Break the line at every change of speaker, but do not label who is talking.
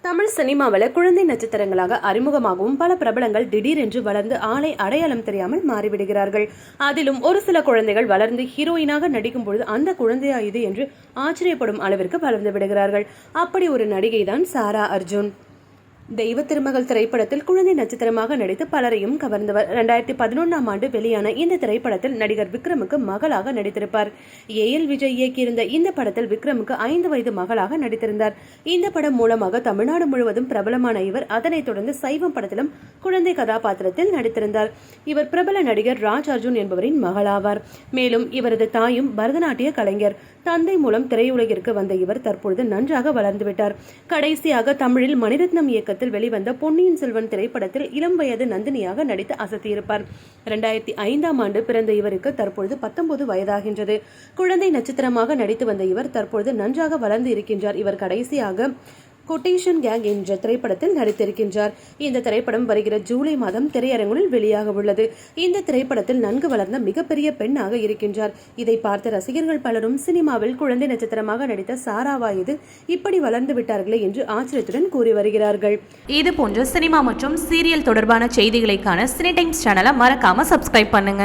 தமிழ் சினிமாவில் குழந்தை நட்சத்திரங்களாக அறிமுகமாகவும் பல பிரபலங்கள் திடீரென்று வளர்ந்து ஆளை அடையாளம் தெரியாமல் மாறிவிடுகிறார்கள். அதிலும் ஒரு சில குழந்தைகள் வளர்ந்து ஹீரோயினாக நடிக்கும் பொழுது அந்த குழந்தையா இது என்று ஆச்சரியப்படும் அளவிற்கு வளர்ந்து விடுகிறார்கள். அப்படி ஒரு நடிகை தான் சாரா அர்ஜுன். தெய்வ திருமகள் திரைப்படத்தில் குழந்தை நட்சத்திரமாக நடித்து பலரையும் கவர்ந்தவர். 2011ஆம் ஆண்டு வெளியான இந்த திரைப்படத்தில் நடிகர் விக்ரமுக்கு மகளாக நடித்திருப்பார். ஏஎல் விஜய் இயக்கியிருந்த இந்த படத்தில் விக்ரமுக்கு 5 வயது மகளாக நடித்திருந்தார். இந்த படம் மூலமாக தமிழ்நாடு முழுவதும் பிரபலமான இவர் அதனைத் தொடர்ந்து சைவம் படத்திலும் குழந்தை கதாபாத்திரத்தில் நடித்திருந்தார். இவர் பிரபல நடிகர் ராஜ் அர்ஜுன் என்பவரின் மகளாவார். மேலும் இவரது தாயும் பரதநாட்டிய கலைஞர். தந்தை மூலம் திரையுலகிற்கு வந்த இவர் தற்பொழுது நன்றாக வளர்ந்துவிட்டார். கடைசியாக தமிழில் மணிரத்னம் இயக்கத்தில் வெளிவந்த பொன்னியின் செல்வன் திரைப்படத்தில் இளம் வயது நந்தினியாக நடித்து அசத்தியிருப்பார். 2005ஆம் ஆண்டு பிறந்த இவருக்கு தற்பொழுது 19 வயதாகின்றது. குழந்தை நட்சத்திரமாக நடித்து வந்த இவர் தற்பொழுது நன்றாக வளர்ந்து இருக்கின்றார். இவர் கடைசியாக கொட்டேஷன் கேங் என்ற திரைப்படத்தில் நடித்திருக்கின்றார். இந்த திரைப்படம் வருகிற ஜூலை மாதம் திரையரங்குகளில் வெளியாக உள்ளது. இந்த திரைப்படத்தில் நன்கு வளர்ந்த மிகப்பெரிய பெண்ணாக இருக்கின்றார். இதை பார்த்த ரசிகர்கள் பலரும் சினிமாவில் குழந்தை நட்சத்திரமாக நடித்த சாராவா இது, இப்படி வளர்ந்து விட்டார்களே என்று ஆச்சரியத்துடன் கூறி வருகிறார்கள்.
இது போன்ற சினிமா மற்றும் சீரியல் தொடர்பான செய்திகளை காண சினி டைம்ஸ் சேனலை மறக்காம சப்ஸ்கிரைப் பண்ணுங்க.